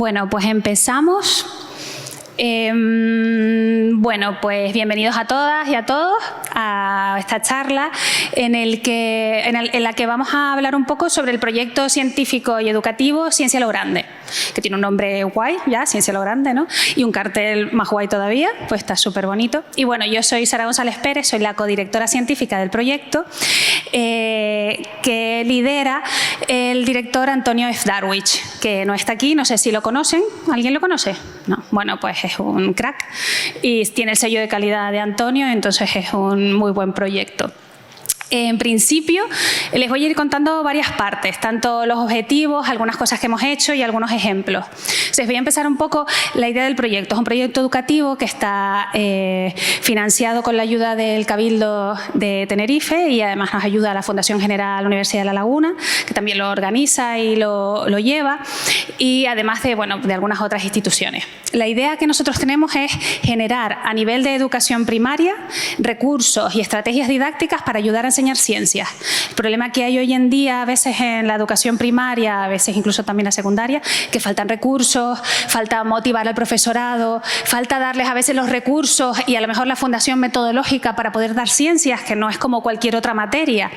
Bueno, pues empezamos. Bueno, pues bienvenidos a todas y a todos a esta charla en la que vamos a hablar un poco sobre el proyecto científico y educativo Ciencia a lo Grande, que tiene un nombre guay, ya, Ciencia a lo Grande, ¿no? Y un cartel más guay todavía, pues está súper bonito. Y bueno, yo soy Sara González Pérez, soy la codirectora científica del proyecto, que lidera el director Antonio F. Darwich, que no está aquí, no sé si lo conocen. ¿Alguien lo conoce? No. Bueno, pues es un crack y tiene el sello de calidad de Antonio, entonces es un muy buen proyecto. En principio, les voy a ir contando varias partes, tanto los objetivos, algunas cosas que hemos hecho y algunos ejemplos. Entonces, voy a empezar un poco la idea del proyecto. Es un proyecto educativo que está financiado con la ayuda del Cabildo de Tenerife y además nos ayuda la Fundación General Universidad de La Laguna, que también lo organiza y lo lleva, y además de, bueno, de algunas otras instituciones. La idea que nosotros tenemos es generar a nivel de educación primaria recursos y estrategias didácticas para ayudar a enseñar ciencias. El problema que hay hoy en día a veces en la educación primaria, a veces incluso también la secundaria, que faltan recursos, falta motivar al profesorado, falta darles a veces los recursos y a lo mejor la fundación metodológica para poder dar ciencias, que no es como cualquier otra materia,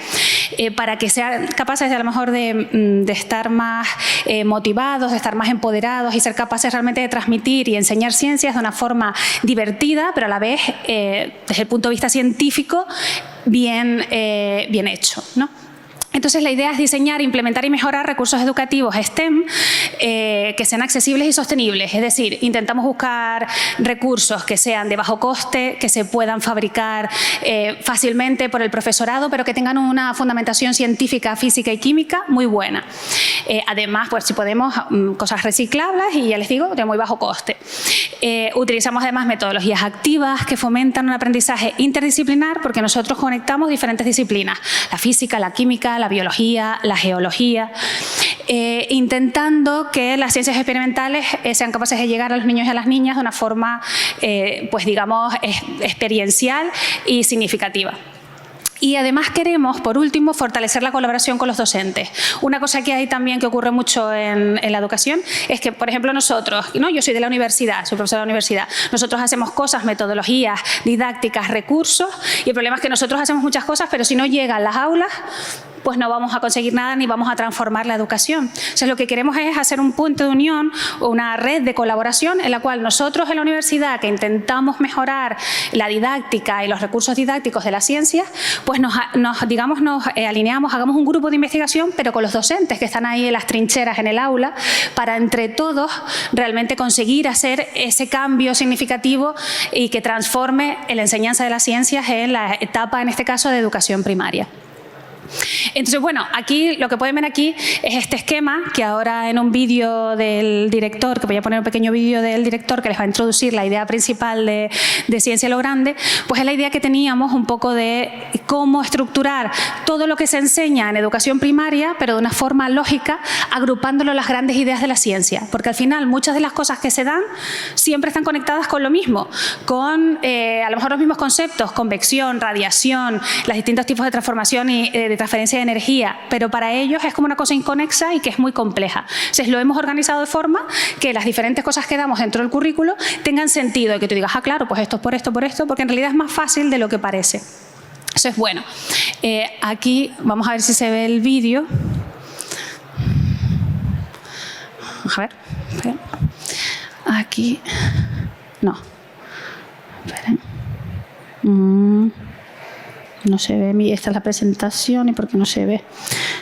para que sean capaces de a lo mejor de estar más motivados, de estar más empoderados y ser capaces realmente de transmitir y enseñar ciencias de una forma divertida, pero a la vez, desde el punto de vista científico, bien hecho, ¿no? Entonces, la idea es diseñar, implementar y mejorar recursos educativos STEM que sean accesibles y sostenibles. Es decir, intentamos buscar recursos que sean de bajo coste, que se puedan fabricar fácilmente por el profesorado, pero que tengan una fundamentación científica, física y química muy buena. Además, pues si podemos, cosas reciclables y ya les digo, de muy bajo coste. Utilizamos además metodologías activas que fomentan un aprendizaje interdisciplinar porque nosotros conectamos diferentes disciplinas, la física, la química, la biología, la geología, intentando que las ciencias experimentales sean capaces de llegar a los niños y a las niñas de una forma, pues digamos, experiencial y significativa. Y además queremos, por último, fortalecer la colaboración con los docentes. Una cosa que hay también que ocurre mucho en la educación es que, por ejemplo, nosotros, ¿no? Yo soy de la universidad, soy profesora de la universidad, nosotros hacemos cosas, metodologías, didácticas, recursos, y el problema es que nosotros hacemos muchas cosas, pero si no llegan las aulas, pues no vamos a conseguir nada ni vamos a transformar la educación. O sea, lo que queremos es hacer un punto de unión o una red de colaboración en la cual nosotros en la universidad, que intentamos mejorar la didáctica y los recursos didácticos de la ciencia, pues nos alineamos, hagamos un grupo de investigación, pero con los docentes que están ahí en las trincheras en el aula, para entre todos realmente conseguir hacer ese cambio significativo y que transforme la enseñanza de las ciencias en la etapa, en este caso, de educación primaria. Entonces, bueno, aquí lo que pueden ver aquí es este esquema que ahora en un vídeo del director, que voy a poner un pequeño vídeo del director que les va a introducir la idea principal de Ciencia a lo Grande, pues es la idea que teníamos un poco de cómo estructurar todo lo que se enseña en educación primaria, pero de una forma lógica, agrupándolo a las grandes ideas de la ciencia, porque al final muchas de las cosas que se dan siempre están conectadas con lo mismo, con a lo mejor los mismos conceptos, convección, radiación, los distintos tipos de transformación y de transferencia de energía, pero para ellos es como una cosa inconexa y que es muy compleja. Entonces lo hemos organizado de forma que las diferentes cosas que damos dentro del currículo tengan sentido y que tú digas, ah, claro, pues esto es por esto, porque en realidad es más fácil de lo que parece. Eso es bueno. Aquí vamos a ver si se ve el vídeo. A ver, esperen. Aquí, no. Esperen. No se ve, esta es la presentación y por qué no se ve.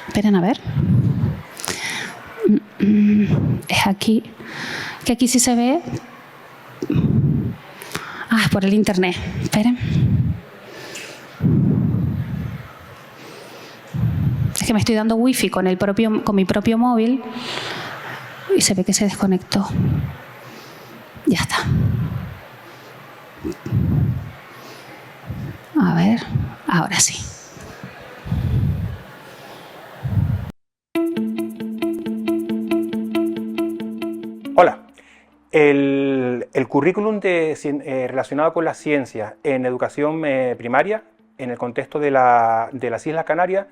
Esperen a ver. Es aquí. Que aquí sí se ve. Ah, es por el internet. Esperen. Es que me estoy dando wifi con mi propio móvil y se ve que se desconectó. Ya está. A ver, ahora sí. Hola. El currículum relacionado con las ciencias en educación primaria, en el contexto de las Islas Canarias,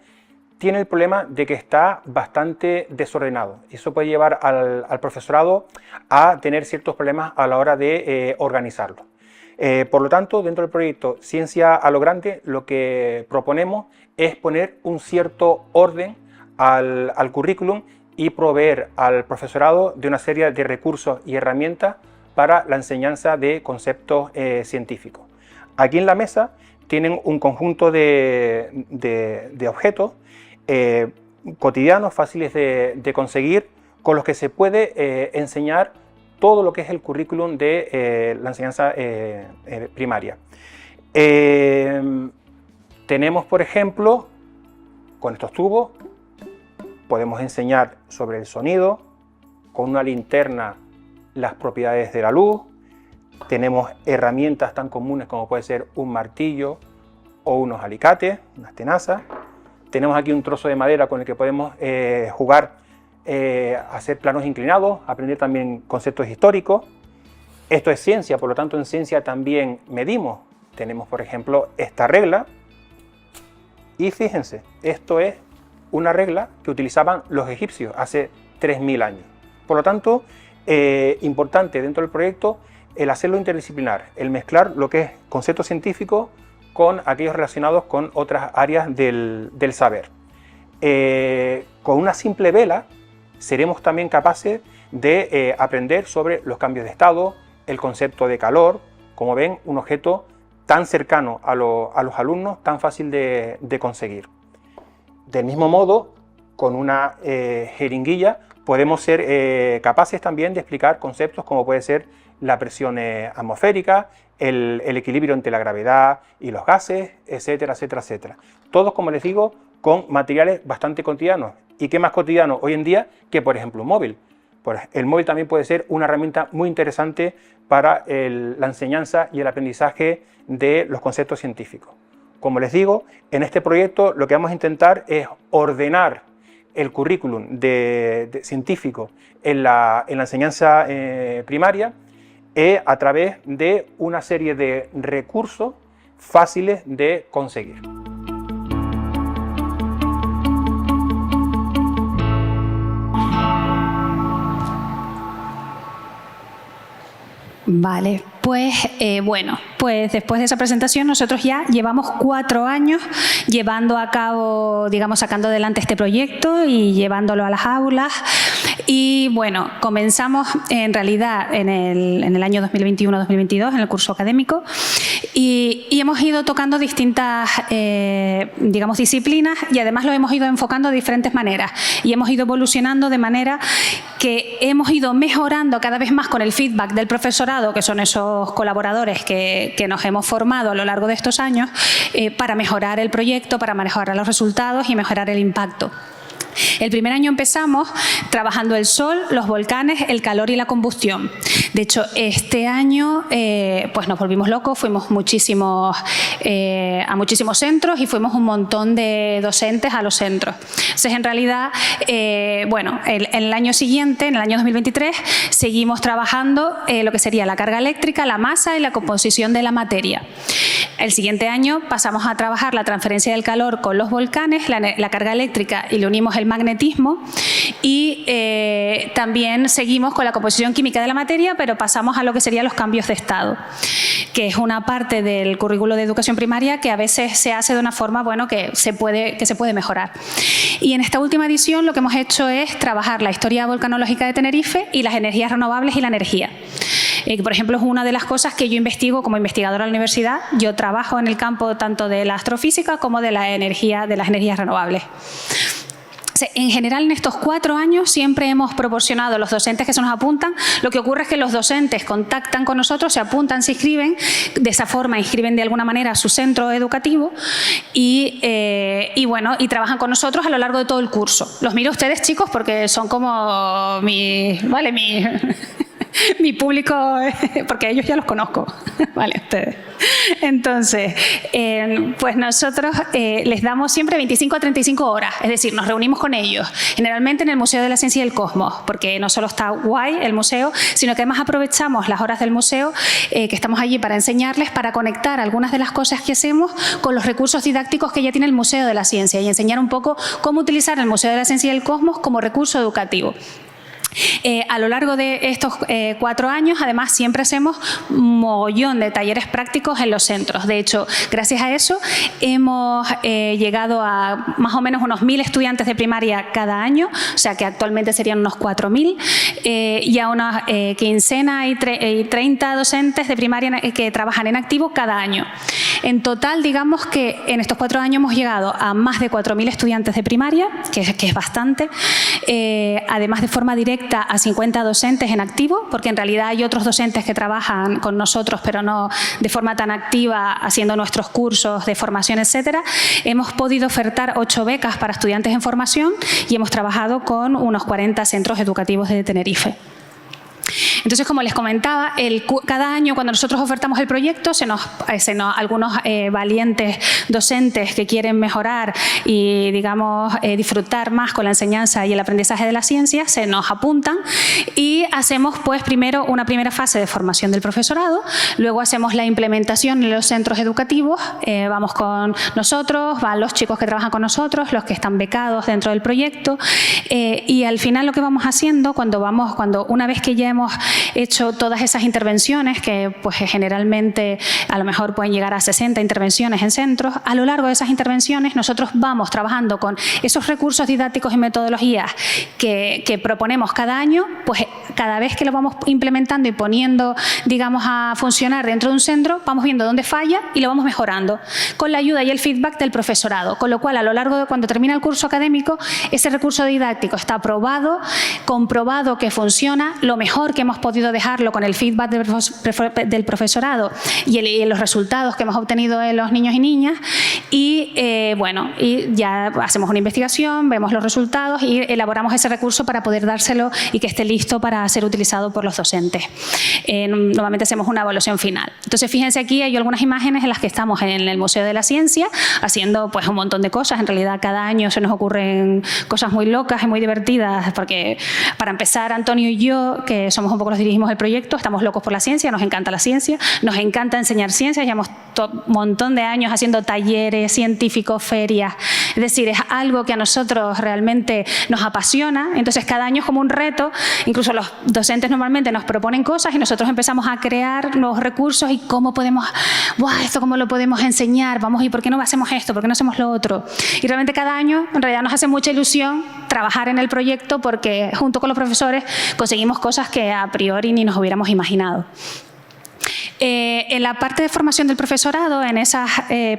tiene el problema de que está bastante desordenado. Eso puede llevar al profesorado a tener ciertos problemas a la hora de organizarlo. Por lo tanto, dentro del proyecto Ciencia a lo Grande, lo que proponemos es poner un cierto orden al currículum y proveer al profesorado de una serie de recursos y herramientas para la enseñanza de conceptos científicos. Aquí en la mesa tienen un conjunto de objetos cotidianos, fáciles de conseguir, con los que se puede enseñar todo lo que es el currículum de la enseñanza primaria. Tenemos, por ejemplo, con estos tubos, podemos enseñar sobre el sonido, con una linterna las propiedades de la luz. Tenemos herramientas tan comunes como puede ser un martillo o unos alicates, unas tenazas. Tenemos aquí un trozo de madera con el que podemos jugar, hacer planos inclinados, aprender también conceptos históricos. Esto es ciencia, por lo tanto en ciencia también medimos. Tenemos, por ejemplo, esta regla. Y fíjense, esto es una regla que utilizaban los egipcios hace 3000 años. Por lo tanto, importante dentro del proyecto el hacerlo interdisciplinar, el mezclar lo que es concepto científico con aquellos relacionados con otras áreas del saber. Con una simple vela seremos también capaces de aprender sobre los cambios de estado, el concepto de calor, como ven, un objeto tan cercano a los alumnos, tan fácil de conseguir. Del mismo modo, con una jeringuilla podemos ser capaces también de explicar conceptos como puede ser la presión atmosférica, el equilibrio entre la gravedad y los gases, etcétera, etcétera, etcétera. Todos, como les digo, con materiales bastante cotidianos. ¿Y qué más cotidiano hoy en día que, por ejemplo, un móvil? Pues el móvil también puede ser una herramienta muy interesante para la enseñanza y el aprendizaje de los conceptos científicos. Como les digo, en este proyecto lo que vamos a intentar es ordenar el currículum científico en la enseñanza primaria a través de una serie de recursos fáciles de conseguir. Vale, pues bueno, pues después de esa presentación nosotros ya llevamos 4 años llevando a cabo, digamos, sacando adelante este proyecto y llevándolo a las aulas. Y bueno, comenzamos en realidad en el año 2021-2022, en el curso académico, y hemos ido tocando distintas, digamos, disciplinas, y además lo hemos ido enfocando de diferentes maneras y hemos ido evolucionando de manera que hemos ido mejorando cada vez más con el feedback del profesorado, que son esos colaboradores que nos hemos formado a lo largo de estos años, para mejorar el proyecto, para mejorar los resultados y mejorar el impacto. El primer año empezamos trabajando el sol, los volcanes, el calor y la combustión. De hecho, este año pues nos volvimos locos, fuimos a muchísimos centros y fuimos un montón de docentes a los centros. Entonces, en realidad, bueno, el año siguiente, en el año 2023, seguimos trabajando lo que sería la carga eléctrica, la masa y la composición de la materia. El siguiente año pasamos a trabajar la transferencia del calor con los volcanes, la carga eléctrica, y le unimos el magnetismo, y también seguimos con la composición química de la materia, pero pasamos a lo que serían los cambios de estado, que es una parte del currículo de educación primaria que a veces se hace de una forma, bueno, que se puede mejorar. Y en esta última edición lo que hemos hecho es trabajar la historia volcanológica de Tenerife y las energías renovables y la energía. Por ejemplo, es una de las cosas que yo investigo como investigadora en la universidad. Yo trabajo en el campo tanto de la astrofísica como de las energías renovables. En general, en estos 4 años siempre hemos proporcionado los docentes que se nos apuntan. Lo que ocurre es que los docentes contactan con nosotros, se apuntan, se inscriben, de esa forma inscriben de alguna manera a su centro educativo y bueno, y trabajan con nosotros a lo largo de todo el curso. Los miro a ustedes, chicos, porque son como Mi público, porque a ellos ya los conozco, ¿vale? Ustedes. Entonces, pues nosotros les damos siempre 25 a 35 horas, es decir, nos reunimos con ellos, generalmente en el Museo de la Ciencia y el Cosmos, porque no solo está guay el museo, sino que además aprovechamos las horas del museo que estamos allí para enseñarles, para conectar algunas de las cosas que hacemos con los recursos didácticos que ya tiene el Museo de la Ciencia y enseñar un poco cómo utilizar el Museo de la Ciencia y el Cosmos como recurso educativo. A lo largo de estos 4 años, además, siempre hacemos un mogollón de talleres prácticos en los centros. De hecho, gracias a eso, hemos llegado a más o menos unos 1000 estudiantes de primaria cada año, o sea que actualmente serían unos 4000, y a una quincena y 30 docentes de primaria que trabajan en activo cada año. En total, digamos que en estos 4 años hemos llegado a más de 4000 estudiantes de primaria, que es bastante, además de forma directa a 50 docentes en activo, porque en realidad hay otros docentes que trabajan con nosotros, pero no de forma tan activa, haciendo nuestros cursos de formación, etcétera. Hemos podido ofertar 8 becas para estudiantes en formación y hemos trabajado con unos 40 centros educativos de Tenerife. Entonces, como les comentaba, cada año cuando nosotros ofertamos el proyecto, algunos valientes docentes que quieren mejorar y, digamos, disfrutar más con la enseñanza y el aprendizaje de la ciencia, se nos apuntan y hacemos, pues, primero una primera fase de formación del profesorado, luego hacemos la implementación en los centros educativos, vamos con nosotros, van los chicos que trabajan con nosotros, los que están becados dentro del proyecto, y al final lo que vamos haciendo, una vez que ya hemos hecho todas esas intervenciones, que pues generalmente a lo mejor pueden llegar a 60 intervenciones en centros, a lo largo de esas intervenciones nosotros vamos trabajando con esos recursos didácticos y metodologías que proponemos cada año, pues cada vez que lo vamos implementando y poniendo, digamos, a funcionar dentro de un centro, vamos viendo dónde falla y lo vamos mejorando, con la ayuda y el feedback del profesorado, con lo cual a lo largo de cuando termina el curso académico, ese recurso didáctico está aprobado, comprobado que funciona, lo mejor que hemos podido dejarlo con el feedback del profesorado y los resultados que hemos obtenido de los niños y niñas, y y ya hacemos una investigación, vemos los resultados y elaboramos ese recurso para poder dárselo y que esté listo para ser utilizado por los docentes. Normalmente hacemos una evaluación final. Entonces, fíjense, aquí hay algunas imágenes en las que estamos en el Museo de la Ciencia haciendo, pues, un montón de cosas. En realidad, cada año se nos ocurren cosas muy locas y muy divertidas, porque para empezar, Antonio y yo, que somos un poco los dirigimos el proyecto, estamos locos por la ciencia, nos encanta la ciencia, nos encanta enseñar ciencias, llevamos un montón de años haciendo talleres científicos, ferias, es decir, es algo que a nosotros realmente nos apasiona. Entonces cada año es como un reto, incluso los docentes normalmente nos proponen cosas y nosotros empezamos a crear nuevos recursos y cómo podemos, esto cómo lo podemos enseñar, ¿y por qué no hacemos esto? ¿Por qué no hacemos lo otro? Y realmente cada año en realidad nos hace mucha ilusión trabajar en el proyecto, porque junto con los profesores conseguimos cosas que a priori ni nos hubiéramos imaginado. En la parte de formación del profesorado, en esas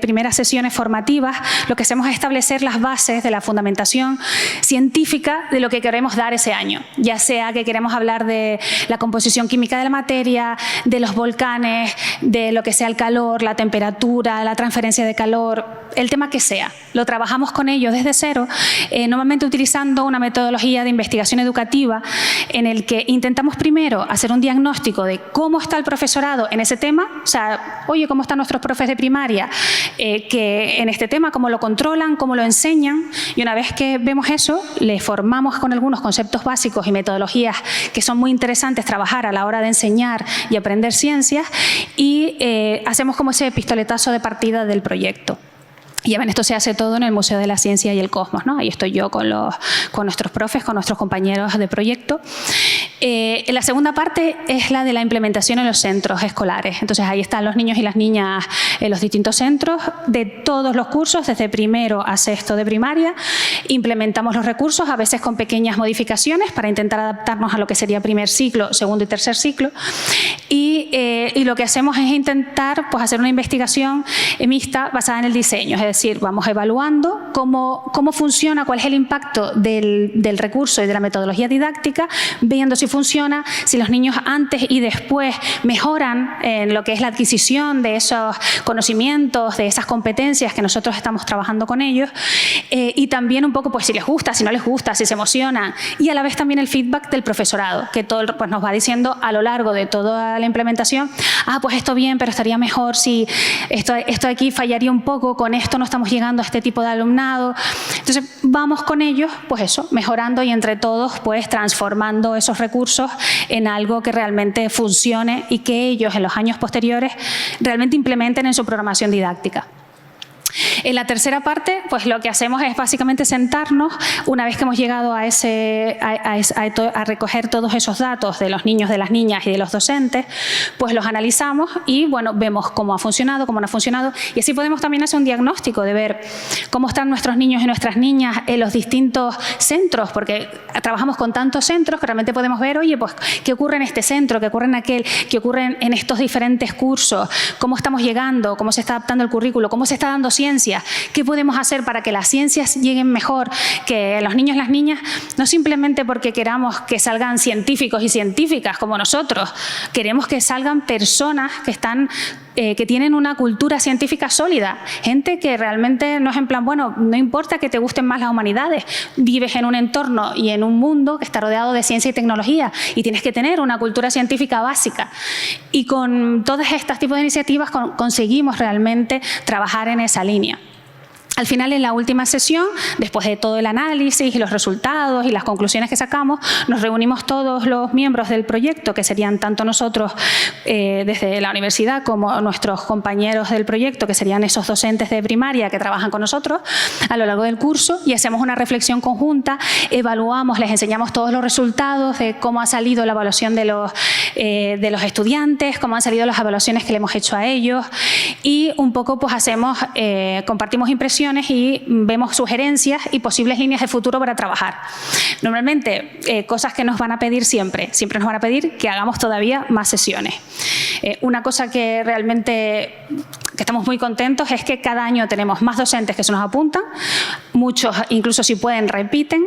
primeras sesiones formativas, lo que hacemos es establecer las bases de la fundamentación científica de lo que queremos dar ese año, ya sea que queremos hablar de la composición química de la materia, de los volcanes, de lo que sea el calor, la temperatura, la transferencia de calor, el tema que sea. Lo trabajamos con ellos desde cero, normalmente utilizando una metodología de investigación educativa en el que intentamos primero hacer un diagnóstico de cómo está el profesorado en ese tema, o sea, oye, ¿cómo están nuestros profes de primaria que en este tema, cómo lo controlan, cómo lo enseñan? Y una vez que vemos eso, les formamos con algunos conceptos básicos y metodologías que son muy interesantes trabajar a la hora de enseñar y aprender ciencias, y hacemos como ese pistoletazo de partida del proyecto. Y esto se hace todo en el Museo de la Ciencia y el Cosmos, ¿no? Ahí estoy yo con nuestros profes, con nuestros compañeros de proyecto. La segunda parte es la de la implementación en los centros escolares. Entonces, ahí están los niños y las niñas en los distintos centros de todos los cursos, desde primero a sexto de primaria. Implementamos los recursos, a veces con pequeñas modificaciones, para intentar adaptarnos a lo que sería primer ciclo, segundo y tercer ciclo. Y lo que hacemos es intentar, pues, hacer una investigación mixta basada en el diseño. Es decir, vamos evaluando cómo funciona, cuál es el impacto del recurso y de la metodología didáctica, viendo si funciona, si los niños antes y después mejoran en lo que es la adquisición de esos conocimientos, de esas competencias que nosotros estamos trabajando con ellos, y también un poco pues si les gusta, si no les gusta, si se emocionan, y a la vez también el feedback del profesorado, que todo pues nos va diciendo a lo largo de toda la implementación, pues esto bien, pero estaría mejor si esto aquí fallaría un poco, con esto no estamos llegando a este tipo de alumnado. Entonces vamos con ellos, pues eso, mejorando y entre todos pues transformando esos recursos en algo que realmente funcione y que ellos en los años posteriores realmente implementen en su programación didáctica. En la tercera parte, pues lo que hacemos es básicamente sentarnos, una vez que hemos llegado a recoger todos esos datos de los niños, de las niñas y de los docentes, pues los analizamos y bueno, vemos cómo ha funcionado, cómo no ha funcionado, y así podemos también hacer un diagnóstico de ver cómo están nuestros niños y nuestras niñas en los distintos centros, porque trabajamos con tantos centros que realmente podemos ver, oye, pues qué ocurre en este centro, qué ocurre en aquel, qué ocurre en estos diferentes cursos, cómo estamos llegando, cómo se está adaptando el currículo, cómo se está dando ciencia, qué podemos hacer para que las ciencias lleguen mejor, que los niños y las niñas, no simplemente porque queramos que salgan científicos y científicas como nosotros, queremos que salgan personas que tienen una cultura científica sólida, gente que realmente no es en plan, bueno, no importa que te gusten más las humanidades, vives en un entorno y en un mundo que está rodeado de ciencia y tecnología y tienes que tener una cultura científica básica. Y con todos estos tipos de iniciativas conseguimos realmente trabajar en esa línea. Al final, en la última sesión, después de todo el análisis y los resultados y las conclusiones que sacamos, nos reunimos todos los miembros del proyecto, que serían tanto nosotros desde la universidad como nuestros compañeros del proyecto, que serían esos docentes de primaria que trabajan con nosotros a lo largo del curso, y hacemos una reflexión conjunta, evaluamos, les enseñamos todos los resultados de cómo ha salido la evaluación de los estudiantes, cómo han salido las evaluaciones que le hemos hecho a ellos, y un poco pues compartimos impresiones y vemos sugerencias y posibles líneas de futuro para trabajar. Normalmente, cosas que nos van a pedir siempre nos van a pedir que hagamos todavía más sesiones. Una cosa que realmente que estamos muy contentos es que cada año tenemos más docentes que se nos apuntan, muchos incluso si pueden repiten,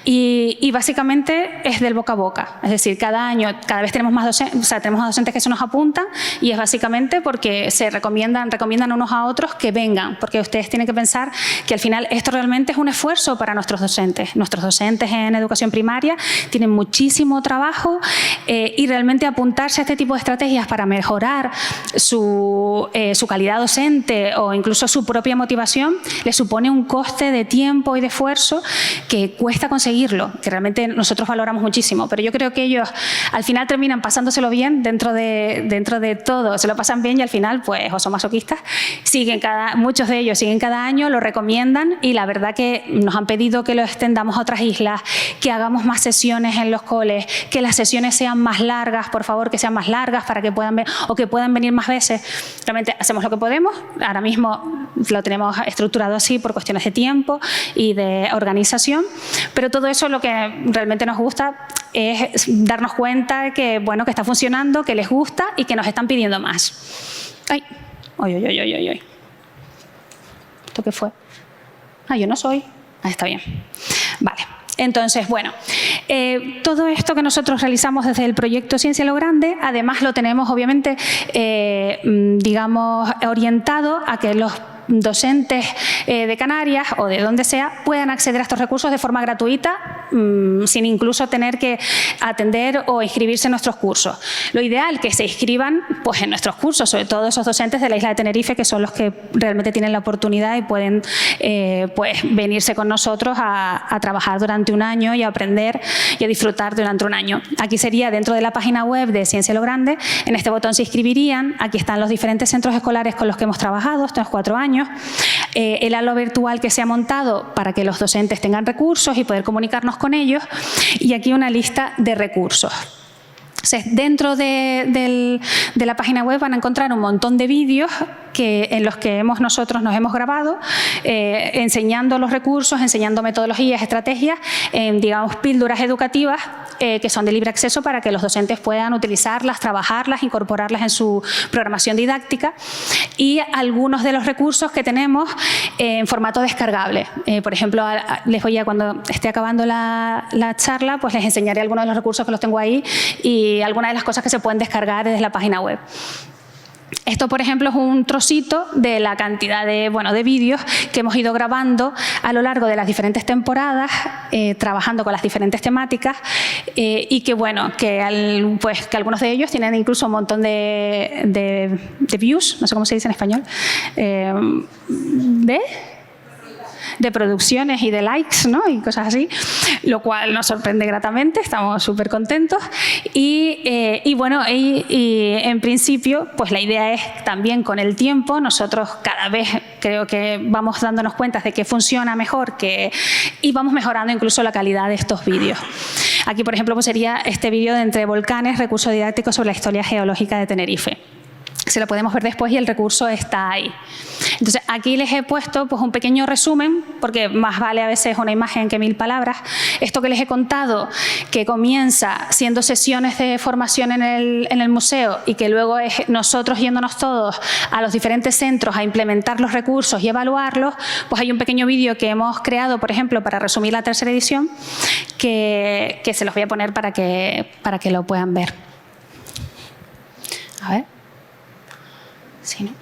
y básicamente es del boca a boca. Es decir, cada vez tenemos más docentes, tenemos más docentes que se nos apuntan, y es básicamente porque se recomiendan unos a otros que vengan, porque ustedes tienen que pensar que al final esto realmente es un esfuerzo para nuestros docentes. Nuestros docentes en educación primaria tienen muchísimo trabajo y realmente apuntarse a este tipo de estrategias para mejorar su calidad docente o incluso su propia motivación les supone un coste de tiempo y de esfuerzo que cuesta conseguirlo, que realmente nosotros valoramos muchísimo. Pero yo creo que ellos al final terminan pasándoselo bien dentro de todo, se lo pasan bien y al final, pues, o son masoquistas, muchos de ellos siguen cada año, lo recomiendan, y la verdad que nos han pedido que lo extendamos a otras islas, que hagamos más sesiones en los coles, que las sesiones sean más largas, por favor, que sean más largas para que puedan venir más veces. Realmente hacemos lo que podemos, ahora mismo lo tenemos estructurado así por cuestiones de tiempo y de organización, pero todo eso lo que realmente nos gusta es darnos cuenta que, bueno, que está funcionando, que les gusta y que nos están pidiendo más. ¡Ay! ¡Ay! ¿Esto qué fue? Yo no soy. Está bien. Vale. Entonces, bueno, todo esto que nosotros realizamos desde el proyecto Ciencia a lo Grande, además lo tenemos obviamente, digamos, orientado a que los docentes de Canarias o de donde sea puedan acceder a estos recursos de forma gratuita, sin incluso tener que atender o inscribirse en nuestros cursos. Lo ideal es que se inscriban pues, en nuestros cursos, sobre todo esos docentes de la isla de Tenerife, que son los que realmente tienen la oportunidad y pueden pues, venirse con nosotros a trabajar durante un año y a aprender y a disfrutar durante un año. Aquí sería dentro de la página web de Ciencia a lo Grande, en este botón se inscribirían, aquí están los diferentes centros escolares con los que hemos trabajado estos 4 años, el aula virtual que se ha montado para que los docentes tengan recursos y poder comunicarnos con ellos, y aquí una lista de recursos. Entonces, dentro de la página web van a encontrar un montón de vídeos en los que nosotros nos hemos grabado, enseñando los recursos, enseñando metodologías, estrategias, digamos, píldoras educativas que son de libre acceso para que los docentes puedan utilizarlas, trabajarlas, incorporarlas en su programación didáctica, y algunos de los recursos que tenemos en formato descargable. Por ejemplo, cuando esté acabando la charla, pues les enseñaré algunos de los recursos que los tengo ahí y algunas de las cosas que se pueden descargar desde la página web. Esto, por ejemplo, es un trocito de la cantidad de vídeos que hemos ido grabando a lo largo de las diferentes temporadas, trabajando con las diferentes temáticas, y que algunos de ellos tienen incluso un montón de views, no sé cómo se dice en español, de producciones y de likes, ¿no? Y cosas así, lo cual nos sorprende gratamente, estamos súper contentos. Y en principio, pues la idea es también con el tiempo, nosotros cada vez creo que vamos dándonos cuenta de que funciona mejor y vamos mejorando incluso la calidad de estos vídeos. Aquí, por ejemplo, pues sería este vídeo de Entre Volcanes, recurso didáctico sobre la historia geológica de Tenerife. Se lo podemos ver después y el recurso está ahí. Entonces, aquí les he puesto pues, un pequeño resumen, porque más vale a veces una imagen que 1000 palabras. Esto que les he contado, que comienza siendo sesiones de formación en el museo y que luego es nosotros yéndonos todos a los diferentes centros a implementar los recursos y evaluarlos, pues hay un pequeño vídeo que hemos creado, por ejemplo, para resumir la tercera edición, que se los voy a poner para que lo puedan ver. A ver. Sí, ¿no?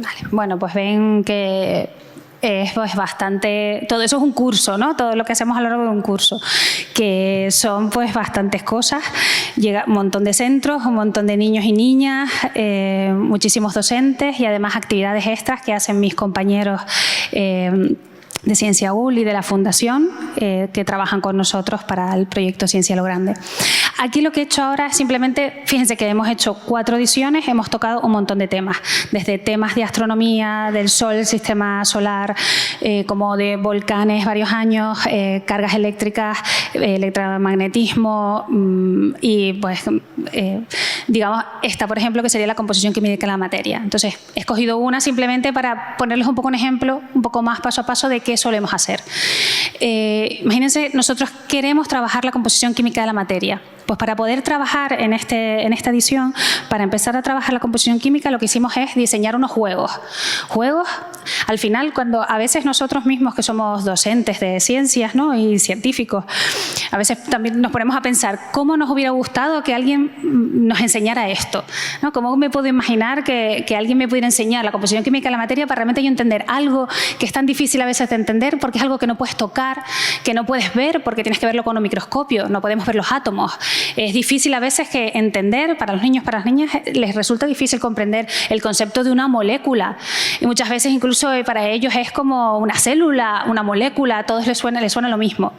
Vale. Bueno, pues ven que es pues bastante, todo eso es un curso, ¿no? Todo lo que hacemos a lo largo de un curso, que son pues bastantes cosas. Llega un montón de centros, un montón de niños y niñas, muchísimos docentes y además actividades extras que hacen mis compañeros de Ciencia UL y de la Fundación que trabajan con nosotros para el proyecto Ciencia a lo Grande. Aquí lo que he hecho ahora es simplemente, fíjense que hemos hecho 4 ediciones, hemos tocado un montón de temas, desde temas de astronomía, del Sol, el sistema solar, como de volcanes varios años, cargas eléctricas, electromagnetismo y pues digamos esta, por ejemplo, que sería la composición química de la materia. Entonces, he escogido una simplemente para ponerles un poco un ejemplo, un poco más paso a paso de qué solemos hacer. Imagínense, nosotros queremos trabajar la composición química de la materia. Pues para poder trabajar en esta edición, para empezar a trabajar la composición química, lo que hicimos es diseñar unos juegos. Juegos, al final, cuando a veces nosotros mismos que somos docentes de ciencias, ¿no? Y científicos, a veces también nos ponemos a pensar cómo nos hubiera gustado que alguien nos enseñara esto, ¿no? ¿Cómo me puedo imaginar que alguien me pudiera enseñar la composición química de la materia para realmente yo entender algo que es tan difícil a veces de entender porque es algo que no puedes tocar, que no puedes ver porque tienes que verlo con un microscopio, no podemos ver los átomos. Es difícil a veces que entender, para los niños, para las niñas, les resulta difícil comprender el concepto de una molécula. Y muchas veces incluso para ellos es como una célula, una molécula, a todos les suena lo mismo.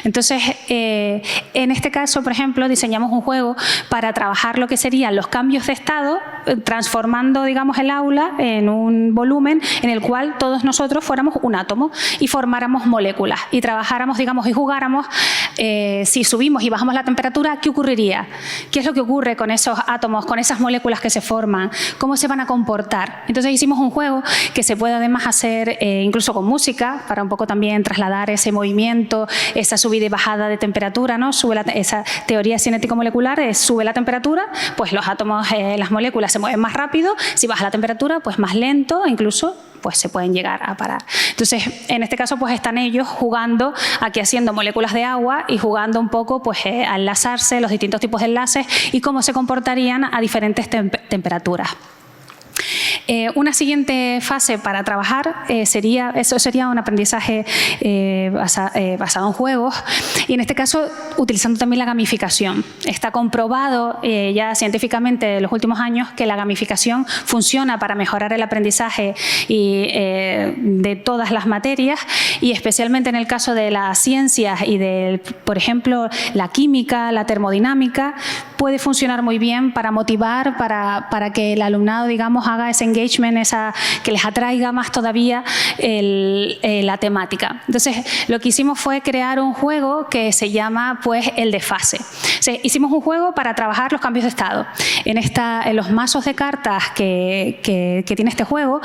Entonces, en este caso, por ejemplo, diseñamos un juego para trabajar lo que serían los cambios de estado, transformando, digamos, el aula en un volumen en el cual todos nosotros fuéramos un átomo y formáramos moléculas y trabajáramos, digamos, y jugáramos, si subimos y bajamos la temperatura, ¿qué ocurriría? ¿Qué es lo que ocurre con esos átomos, con esas moléculas que se forman? ¿Cómo se van a comportar? Entonces hicimos un juego que se puede además hacer incluso con música, para un poco también trasladar ese movimiento, esa subida y bajada de temperatura, ¿no? Esa teoría cinético-molecular sube la temperatura, pues los átomos, las moléculas se mueven más rápido, si baja la temperatura, pues más lento, incluso pues se pueden llegar a parar. Entonces, en este caso, pues están ellos jugando, aquí haciendo moléculas de agua y jugando un poco pues a enlazarse, los distintos tipos de enlaces y cómo se comportarían a diferentes temperaturas. Una siguiente fase para trabajar sería un aprendizaje basado en juegos y en este caso utilizando también la gamificación. Está comprobado ya científicamente en los últimos años que la gamificación funciona para mejorar el aprendizaje de todas las materias y especialmente en el caso de las ciencias y de, por ejemplo, la química, la termodinámica, puede funcionar muy bien para motivar, para que el alumnado, digamos, haga ese engagement, que les atraiga más todavía la temática. Entonces, lo que hicimos fue crear un juego que se llama pues el desfase. O sea, hicimos un juego para trabajar los cambios de estado. En los mazos de cartas que tiene este juego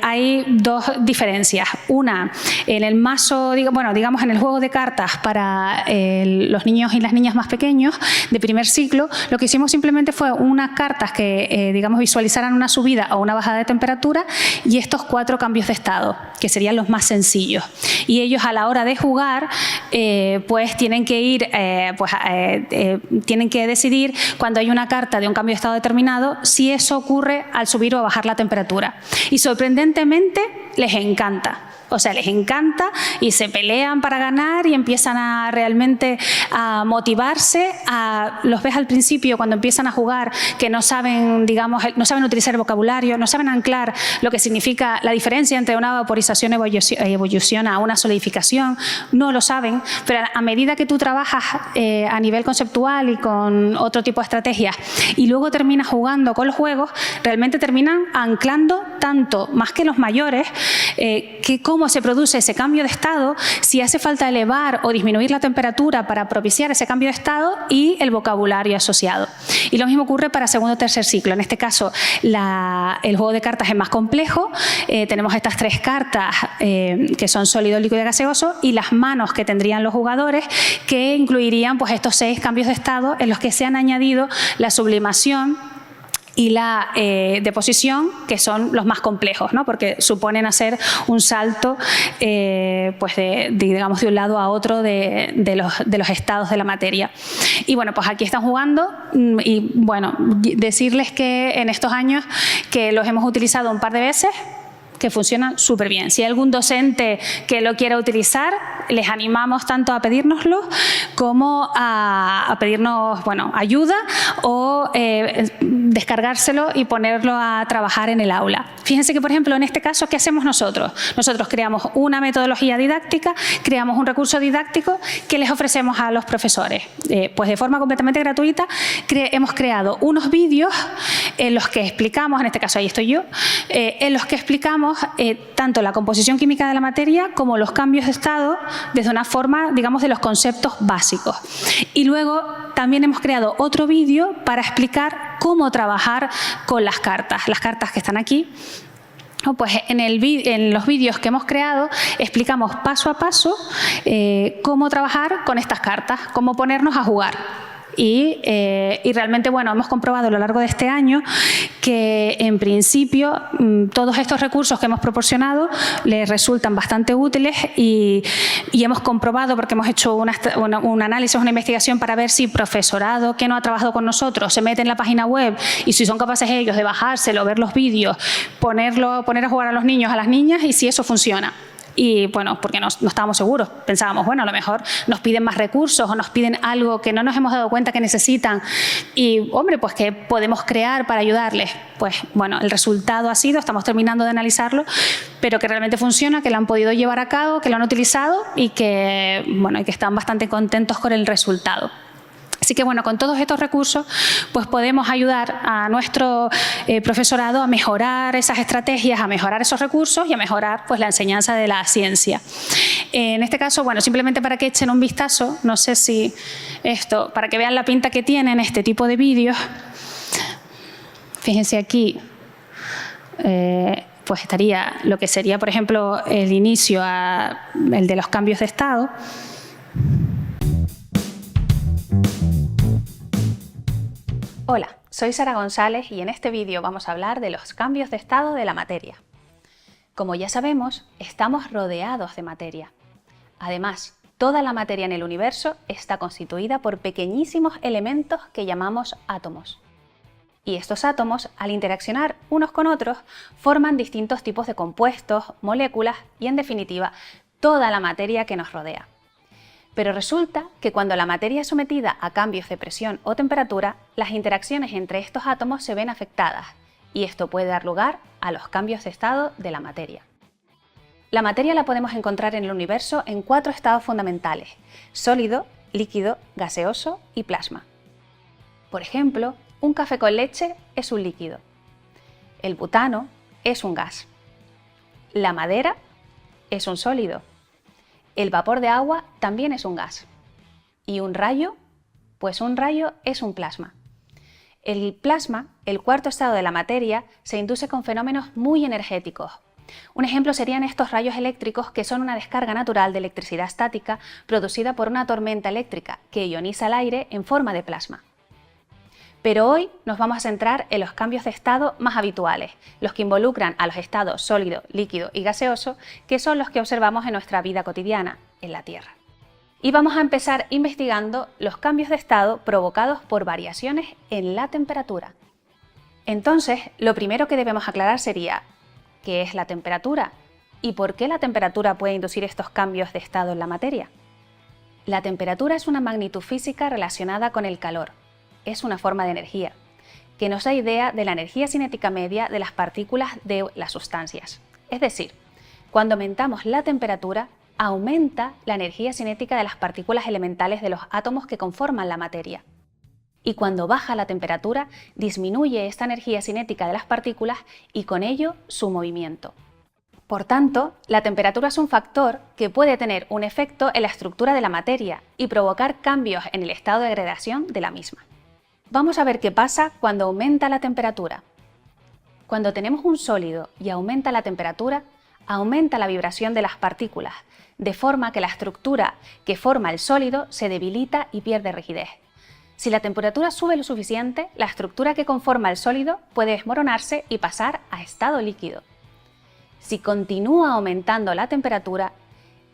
hay 2 diferencias. Una, en el mazo, digamos en el juego de cartas para los niños y las niñas más pequeños de primer ciclo, lo que hicimos simplemente fue unas cartas que digamos visualizaran una subida o una bajada de temperatura y estos 4 cambios de estado, que serían los más sencillos. Y ellos a la hora de jugar, pues tienen que ir, tienen que decidir cuando hay una carta de un cambio de estado determinado, si eso ocurre al subir o bajar la temperatura. Y sorprendentemente les encanta. O sea, les encanta y se pelean para ganar y empiezan a realmente a motivarse. Los ves al principio cuando empiezan a jugar que no saben, digamos, no saben utilizar el vocabulario, no saben anclar lo que significa la diferencia entre una vaporización y ebullición a una solidificación. No lo saben, pero a medida que tú trabajas a nivel conceptual y con otro tipo de estrategias y luego terminas jugando con los juegos, realmente terminan anclando tanto, más que los mayores, que cómo se produce ese cambio de estado, si hace falta elevar o disminuir la temperatura para propiciar ese cambio de estado y el vocabulario asociado. Y lo mismo ocurre para segundo o tercer ciclo. En este caso, el juego de cartas es más complejo. Tenemos estas 3 cartas que son sólido, líquido y gaseoso y las manos que tendrían los jugadores que incluirían pues, estos 6 cambios de estado en los que se han añadido la sublimación y la deposición, que son los más complejos, ¿no? Porque suponen hacer un salto pues digamos, de un lado a otro de los estados de la materia. Y bueno, pues aquí están jugando y bueno, decirles que en estos años que los hemos utilizado un par de veces, que funcionan súper bien. Si hay algún docente que lo quiera utilizar, les animamos tanto a pedírnoslo como a pedirnos, bueno, ayuda o descargárselo y ponerlo a trabajar en el aula. Fíjense que, por ejemplo, en este caso, ¿qué hacemos nosotros? Nosotros creamos una metodología didáctica, creamos un recurso didáctico que les ofrecemos a los profesores. Pues de forma completamente gratuita hemos creado unos vídeos en los que explicamos, en este caso ahí estoy yo, en los que explicamos tanto la composición química de la materia como los cambios de estado desde una forma, digamos, de los conceptos básicos. Y luego también hemos creado otro vídeo para explicar cómo trabajar con las cartas que están aquí. Pues en los vídeos que hemos creado explicamos paso a paso cómo trabajar con estas cartas, cómo ponernos a jugar. Y realmente, bueno, hemos comprobado a lo largo de este año que en principio todos estos recursos que hemos proporcionado les resultan bastante útiles y hemos comprobado, porque hemos hecho un análisis, una investigación para ver si profesorado que no ha trabajado con nosotros se mete en la página web y si son capaces ellos de bajárselo, ver los vídeos, poner a jugar a los niños, a las niñas, y si eso funciona. Y bueno, porque no estábamos seguros, pensábamos, bueno, a lo mejor nos piden más recursos o nos piden algo que no nos hemos dado cuenta que necesitan y, hombre, pues que podemos crear para ayudarles. Pues bueno, el resultado ha sido, estamos terminando de analizarlo, pero que realmente funciona, que lo han podido llevar a cabo, que lo han utilizado y que, bueno, y que están bastante contentos con el resultado. Así que, bueno, con todos estos recursos pues podemos ayudar a nuestro profesorado a mejorar esas estrategias, a mejorar esos recursos y a mejorar pues la enseñanza de la ciencia. En este caso, bueno, simplemente para que echen un vistazo, no sé si esto, para que vean la pinta que tienen este tipo de vídeos. Fíjense aquí, pues estaría lo que sería, por ejemplo, el inicio, el de los cambios de estado. Hola, soy Sara González y en este vídeo vamos a hablar de los cambios de estado de la materia. Como ya sabemos, estamos rodeados de materia. Además, toda la materia en el universo está constituida por pequeñísimos elementos que llamamos átomos. Y estos átomos, al interaccionar unos con otros, forman distintos tipos de compuestos, moléculas y, en definitiva, toda la materia que nos rodea. Pero resulta que cuando la materia es sometida a cambios de presión o temperatura, las interacciones entre estos átomos se ven afectadas y esto puede dar lugar a los cambios de estado de la materia. La materia la podemos encontrar en el universo en 4 estados fundamentales: sólido, líquido, gaseoso y plasma. Por ejemplo, un café con leche es un líquido. El butano es un gas. La madera es un sólido. El vapor de agua también es un gas. ¿Y un rayo? Pues un rayo es un plasma. El plasma, el cuarto estado de la materia, se induce con fenómenos muy energéticos. Un ejemplo serían estos rayos eléctricos, que son una descarga natural de electricidad estática producida por una tormenta eléctrica que ioniza el aire en forma de plasma. Pero hoy nos vamos a centrar en los cambios de estado más habituales, los que involucran a los estados sólido, líquido y gaseoso, que son los que observamos en nuestra vida cotidiana, en la Tierra. Y vamos a empezar investigando los cambios de estado provocados por variaciones en la temperatura. Entonces, lo primero que debemos aclarar sería, ¿qué es la temperatura? ¿Y por qué la temperatura puede inducir estos cambios de estado en la materia? La temperatura es una magnitud física relacionada con el calor. Es una forma de energía, que nos da idea de la energía cinética media de las partículas de las sustancias. Es decir, cuando aumentamos la temperatura, aumenta la energía cinética de las partículas elementales de los átomos que conforman la materia. Y cuando baja la temperatura, disminuye esta energía cinética de las partículas y con ello su movimiento. Por tanto, la temperatura es un factor que puede tener un efecto en la estructura de la materia y provocar cambios en el estado de degradación de la misma. Vamos a ver qué pasa cuando aumenta la temperatura. Cuando tenemos un sólido y aumenta la temperatura, aumenta la vibración de las partículas, de forma que la estructura que forma el sólido se debilita y pierde rigidez. Si la temperatura sube lo suficiente, la estructura que conforma el sólido puede desmoronarse y pasar a estado líquido. Si continúa aumentando la temperatura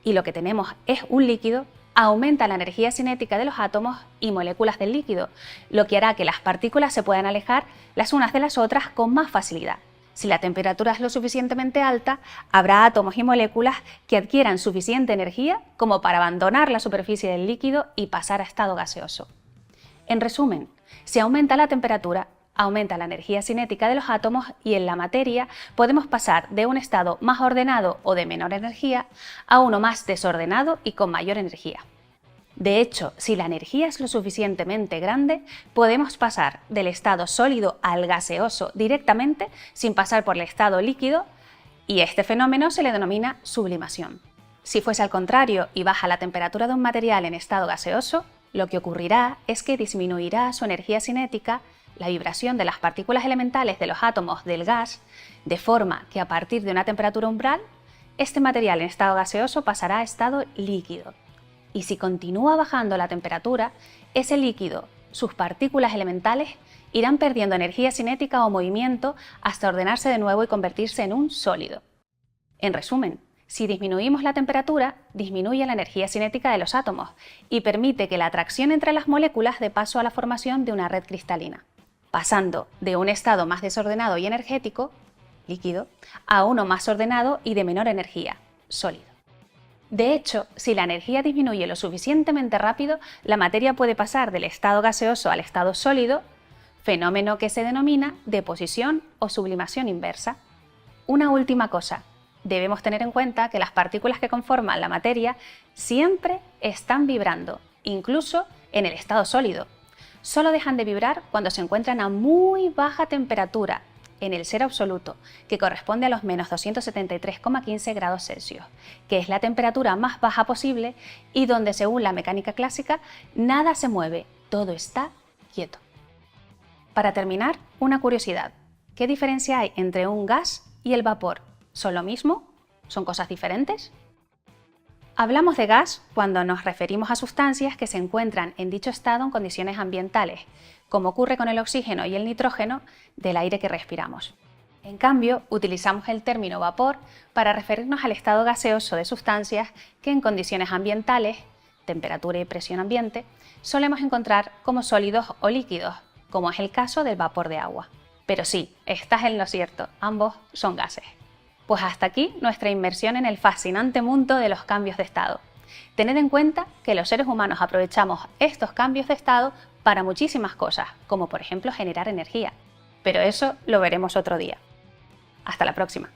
y lo que tenemos es un líquido, aumenta la energía cinética de los átomos y moléculas del líquido, lo que hará que las partículas se puedan alejar las unas de las otras con más facilidad. Si la temperatura es lo suficientemente alta, habrá átomos y moléculas que adquieran suficiente energía como para abandonar la superficie del líquido y pasar a estado gaseoso. En resumen, si aumenta la temperatura, aumenta la energía cinética de los átomos y en la materia podemos pasar de un estado más ordenado o de menor energía a uno más desordenado y con mayor energía. De hecho, si la energía es lo suficientemente grande, podemos pasar del estado sólido al gaseoso directamente sin pasar por el estado líquido, y este fenómeno se le denomina sublimación. Si fuese al contrario y baja la temperatura de un material en estado gaseoso, lo que ocurrirá es que disminuirá su energía cinética, la vibración de las partículas elementales de los átomos del gas, de forma que a partir de una temperatura umbral, este material en estado gaseoso pasará a estado líquido. Y si continúa bajando la temperatura, ese líquido, sus partículas elementales, irán perdiendo energía cinética o movimiento hasta ordenarse de nuevo y convertirse en un sólido. En resumen, si disminuimos la temperatura, disminuye la energía cinética de los átomos y permite que la atracción entre las moléculas dé paso a la formación de una red cristalina, pasando de un estado más desordenado y energético, líquido, a uno más ordenado y de menor energía, sólido. De hecho, si la energía disminuye lo suficientemente rápido, la materia puede pasar del estado gaseoso al estado sólido, fenómeno que se denomina deposición o sublimación inversa. Una última cosa, debemos tener en cuenta que las partículas que conforman la materia siempre están vibrando, incluso en el estado sólido. Solo dejan de vibrar cuando se encuentran a muy baja temperatura, en el cero absoluto, que corresponde a los menos 273,15 grados Celsius, que es la temperatura más baja posible y donde, según la mecánica clásica, nada se mueve, todo está quieto. Para terminar, una curiosidad. ¿Qué diferencia hay entre un gas y el vapor? ¿Son lo mismo? ¿Son cosas diferentes? Hablamos de gas cuando nos referimos a sustancias que se encuentran en dicho estado en condiciones ambientales, como ocurre con el oxígeno y el nitrógeno del aire que respiramos. En cambio, utilizamos el término vapor para referirnos al estado gaseoso de sustancias que en condiciones ambientales, temperatura y presión ambiente, solemos encontrar como sólidos o líquidos, como es el caso del vapor de agua. Pero sí, estás en lo cierto, ambos son gases. Pues hasta aquí nuestra inmersión en el fascinante mundo de los cambios de estado. Tened en cuenta que los seres humanos aprovechamos estos cambios de estado para muchísimas cosas, como por ejemplo generar energía. Pero eso lo veremos otro día. Hasta la próxima.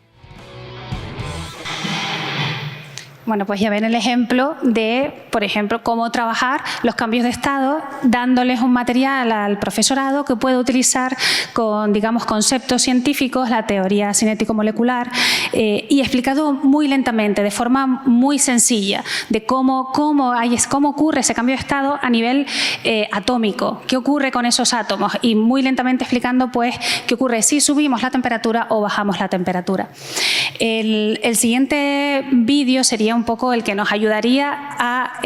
Bueno, pues ya ven el ejemplo de, por ejemplo, cómo trabajar los cambios de estado, dándoles un material al profesorado que puede utilizar con, digamos, conceptos científicos, la teoría cinético-molecular, y explicado muy lentamente, de forma muy sencilla, de cómo ocurre ese cambio de estado a nivel atómico, qué ocurre con esos átomos, y muy lentamente explicando, pues, qué ocurre si subimos la temperatura o bajamos la temperatura. El siguiente vídeo sería un poco el que nos ayudaría a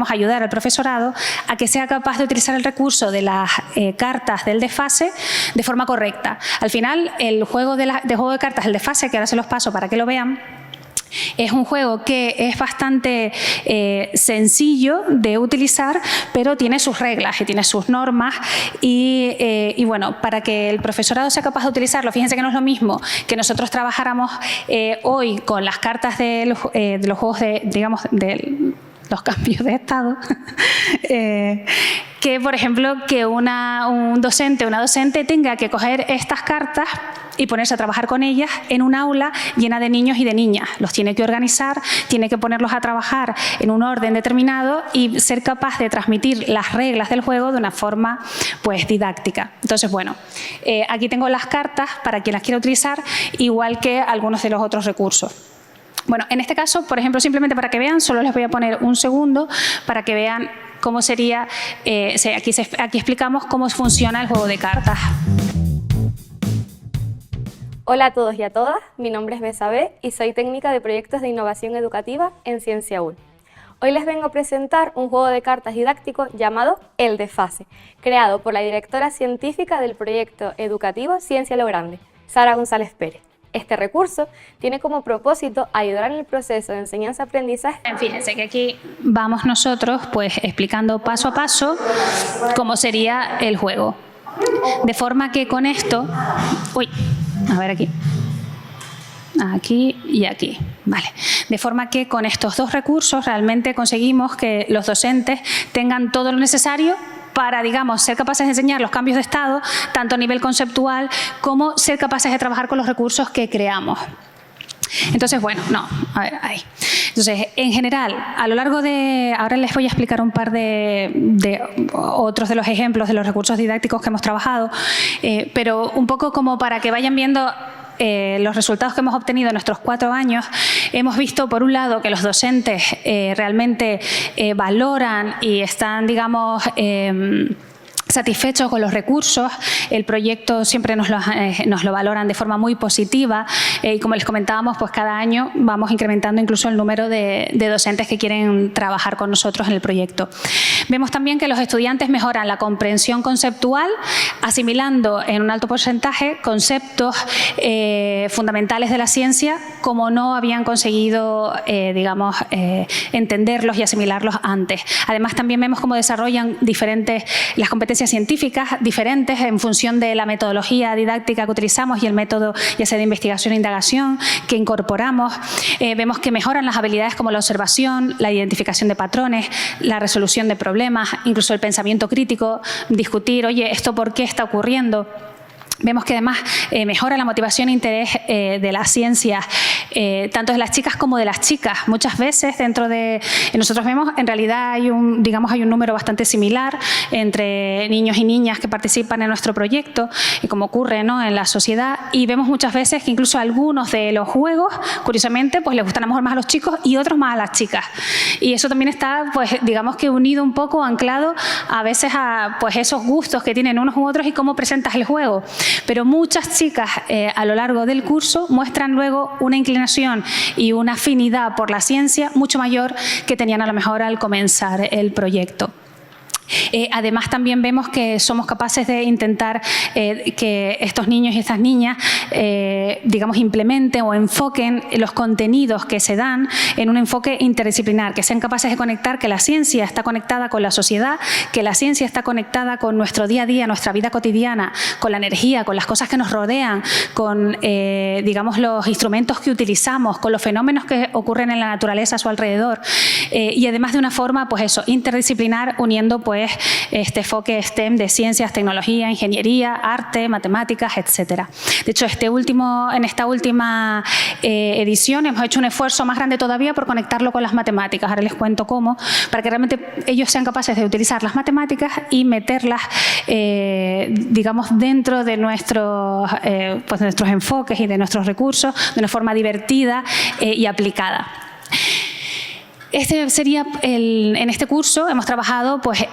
ayudar al profesorado a que sea capaz de utilizar el recurso de las cartas del desfase de forma correcta. Al final, el juego de cartas del desfase, que ahora se los paso para que lo vean, es un juego que es bastante sencillo de utilizar, pero tiene sus reglas y tiene sus normas y bueno, para que el profesorado sea capaz de utilizarlo, fíjense que no es lo mismo que nosotros trabajáramos hoy con las cartas de los juegos de los cambios de estado, que por ejemplo que un docente o una docente tenga que coger estas cartas y ponerse a trabajar con ellas en un aula llena de niños y de niñas. Los tiene que organizar, tiene que ponerlos a trabajar en un orden determinado y ser capaz de transmitir las reglas del juego de una forma, pues, didáctica. Entonces, bueno, aquí tengo las cartas para quien las quiera utilizar, igual que algunos de los otros recursos. Bueno, en este caso, por ejemplo, simplemente para que vean, solo les voy a poner un segundo para que vean cómo sería, aquí explicamos cómo funciona el juego de cartas. Hola a todos y a todas, mi nombre es Besabé y soy técnica de proyectos de innovación educativa en Cienciaúl. Hoy les vengo a presentar un juego de cartas didáctico llamado El Desfase, creado por la directora científica del proyecto educativo Ciencia a lo Grande, Sara González Pérez. Este recurso tiene como propósito ayudar en el proceso de enseñanza-aprendizaje. Fíjense que aquí vamos nosotros pues explicando paso a paso cómo sería el juego. De forma que con esto... Uy, a ver aquí. Aquí y aquí, vale. De forma que con estos dos recursos realmente conseguimos que los docentes tengan todo lo necesario para, digamos, ser capaces de enseñar los cambios de estado, tanto a nivel conceptual como ser capaces de trabajar con los recursos que creamos. Entonces, bueno, no, a ver, ahí. Entonces, en general, a lo largo de... Ahora les voy a explicar un par de otros de los ejemplos de los recursos didácticos que hemos trabajado, pero un poco como para que vayan viendo los resultados que hemos obtenido en nuestros 4 años. Hemos visto, por un lado, que los docentes realmente valoran y están, digamos, satisfechos con los recursos. El proyecto siempre nos lo valoran de forma muy positiva y como les comentábamos, pues cada año vamos incrementando incluso el número de docentes que quieren trabajar con nosotros en el proyecto. Vemos también que los estudiantes mejoran la comprensión conceptual, asimilando en un alto porcentaje conceptos fundamentales de la ciencia como no habían conseguido, digamos, entenderlos y asimilarlos antes. Además, también vemos cómo desarrollan las competencias científicas diferentes en función de la metodología didáctica que utilizamos y el método, ya sea de investigación e indagación, que incorporamos. Vemos que mejoran las habilidades como la observación, la identificación de patrones, la resolución de problemas, incluso el pensamiento crítico, discutir, oye, ¿esto por qué está ocurriendo? Vemos que además mejora la motivación e interés de las ciencias, tanto de las chicas como de las chicas. Muchas veces nosotros vemos, en realidad hay un número bastante similar entre niños y niñas que participan en nuestro proyecto, y como ocurre, ¿no?, en la sociedad, y vemos muchas veces que incluso algunos de los juegos, curiosamente, pues les gustan a lo mejor más a los chicos y otros más a las chicas. Y eso también está, pues digamos que unido un poco, anclado a veces a pues esos gustos que tienen unos u otros y cómo presentas el juego. Pero muchas chicas a lo largo del curso muestran luego una inclinación y una afinidad por la ciencia mucho mayor que tenían a lo mejor al comenzar el proyecto. Además, también vemos que somos capaces de intentar que estos niños y estas niñas, digamos, implementen o enfoquen los contenidos que se dan en un enfoque interdisciplinar, que sean capaces de conectar que la ciencia está conectada con la sociedad, que la ciencia está conectada con nuestro día a día, nuestra vida cotidiana, con la energía, con las cosas que nos rodean, con, digamos, los instrumentos que utilizamos, con los fenómenos que ocurren en la naturaleza a su alrededor, y además de una forma, pues eso, interdisciplinar, uniendo pues este enfoque STEM de ciencias, tecnología, ingeniería, arte, matemáticas, etcétera. De hecho, en esta última edición hemos hecho un esfuerzo más grande todavía por conectarlo con las matemáticas. Ahora les cuento cómo, para que realmente ellos sean capaces de utilizar las matemáticas y meterlas, digamos, dentro de nuestros enfoques y de nuestros recursos de una forma divertida y aplicada. Este sería en este curso hemos trabajado pues,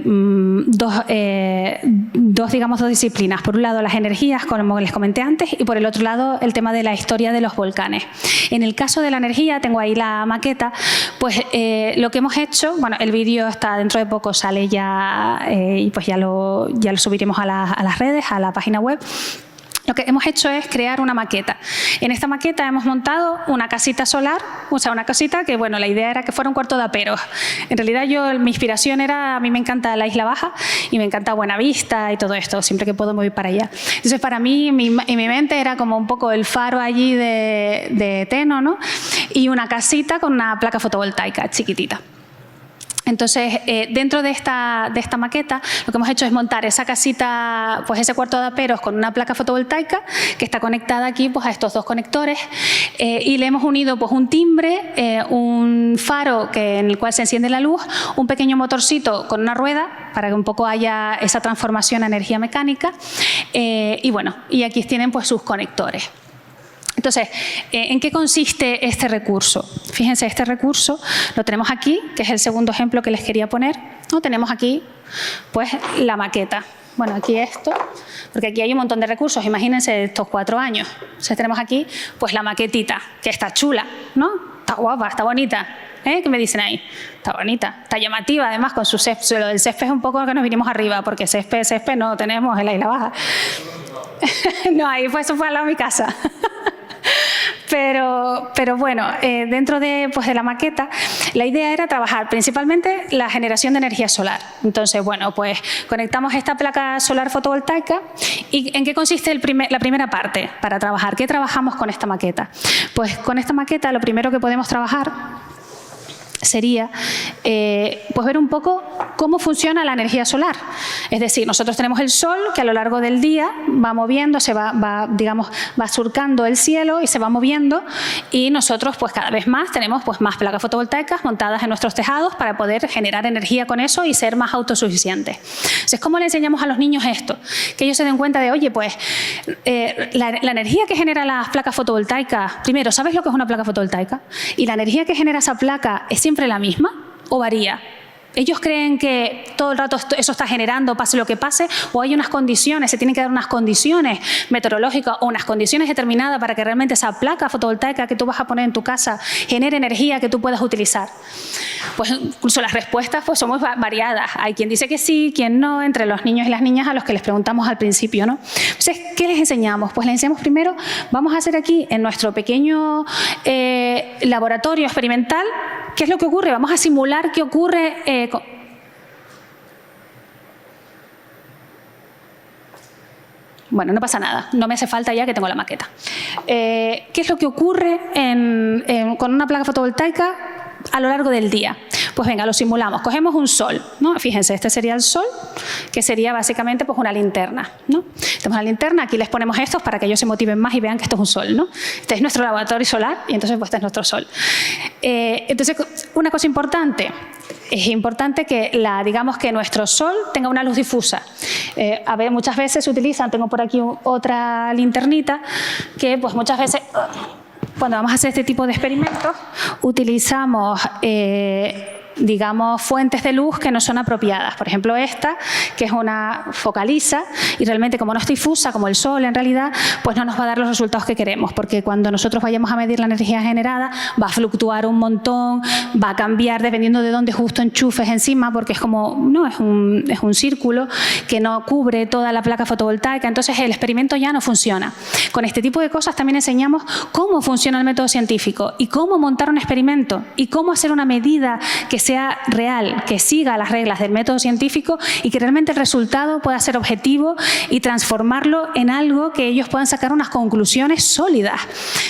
dos disciplinas. Por un lado, las energías, como les comenté antes, y por el otro lado, el tema de la historia de los volcanes. En el caso de la energía, tengo ahí la maqueta, pues lo que hemos hecho, bueno, el vídeo está dentro de poco, sale ya y pues ya lo subiremos a las redes, a la página web. Lo que hemos hecho es crear una maqueta. En esta maqueta hemos montado una casita solar, o sea, una casita que, bueno, la idea era que fuera un cuarto de aperos. En realidad mi inspiración era, a mí me encanta la Isla Baja y me encanta Buenavista y todo esto, siempre que puedo me voy para allá. Entonces, para mí, en mi mente era como un poco el faro allí de Teno, ¿no? Y una casita con una placa fotovoltaica chiquitita. Entonces, dentro de esta maqueta, lo que hemos hecho es montar esa casita, pues ese cuarto de aperos con una placa fotovoltaica que está conectada aquí pues, a estos dos conectores y le hemos unido pues, un timbre, un faro en el cual se enciende la luz, un pequeño motorcito con una rueda para que un poco haya esa transformación a energía mecánica y bueno, y aquí tienen pues sus conectores. Entonces, ¿en qué consiste este recurso? Fíjense, este recurso lo tenemos aquí, que es el segundo ejemplo que les quería poner. ¿No? Tenemos aquí pues, la maqueta. Bueno, aquí esto, porque aquí hay un montón de recursos, imagínense estos 4 años. Entonces tenemos aquí pues, la maquetita, que está chula, ¿no? Está guapa, está bonita. ¿Qué me dicen ahí? Está bonita, está llamativa, además con su césped. Lo del césped es un poco que nos vinimos arriba, porque césped no tenemos en la Isla Baja. No, ahí eso fue al lado de mi casa. Pero bueno, dentro de la maqueta, la idea era trabajar principalmente la generación de energía solar. Entonces, bueno, pues conectamos esta placa solar fotovoltaica. ¿Y en qué consiste la primera parte para trabajar? ¿Qué trabajamos con esta maqueta? Pues con esta maqueta lo primero que podemos trabajar sería pues ver un poco cómo funciona la energía solar. Es decir, nosotros tenemos el sol que a lo largo del día va moviendo, va surcando el cielo y se va moviendo, y nosotros pues cada vez más tenemos pues más placas fotovoltaicas montadas en nuestros tejados para poder generar energía con eso y ser más autosuficientes. Entonces, ¿cómo le enseñamos a los niños esto? Que ellos se den cuenta de, oye, pues la energía que genera las placas fotovoltaicas, primero, ¿sabes lo que es una placa fotovoltaica? Y la energía que genera esa placa es siempre la misma o varía. Ellos creen que todo el rato eso está generando, pase lo que pase, o hay unas condiciones, se tienen que dar unas condiciones meteorológicas o unas condiciones determinadas para que realmente esa placa fotovoltaica que tú vas a poner en tu casa genere energía que tú puedas utilizar. Pues incluso las respuestas pues son muy variadas. Hay quien dice que sí, quien no, entre los niños y las niñas a los que les preguntamos al principio, ¿no? Entonces, ¿qué les enseñamos? Pues les enseñamos primero, vamos a hacer aquí en nuestro pequeño laboratorio experimental, ¿qué es lo que ocurre? Vamos a simular qué ocurre bueno, no pasa nada, no me hace falta ya que tengo la maqueta. ¿Qué es lo que ocurre con una placa fotovoltaica a lo largo del día? Pues venga, lo simulamos. Cogemos un sol, ¿no? Fíjense, este sería el sol, que sería básicamente pues una linterna, ¿no? Tenemos una linterna, aquí les ponemos estos para que ellos se motiven más y vean que esto es un sol, ¿no? Este es nuestro laboratorio solar y entonces pues este es nuestro sol. Entonces, una cosa importante. Es importante que digamos que nuestro sol tenga una luz difusa. A ver, muchas veces se utilizan, tengo por aquí otra linternita, que pues muchas veces cuando vamos a hacer este tipo de experimentos utilizamos digamos, fuentes de luz que no son apropiadas. Por ejemplo, esta, que es una focaliza, y realmente como no es difusa, como el sol en realidad, pues no nos va a dar los resultados que queremos, porque cuando nosotros vayamos a medir la energía generada, va a fluctuar un montón, va a cambiar dependiendo de dónde justo enchufes encima, porque es como, no, es un círculo que no cubre toda la placa fotovoltaica, entonces el experimento ya no funciona. Con este tipo de cosas también enseñamos cómo funciona el método científico y cómo montar un experimento y cómo hacer una medida que sea real, que siga las reglas del método científico y que realmente el resultado pueda ser objetivo y transformarlo en algo que ellos puedan sacar unas conclusiones sólidas.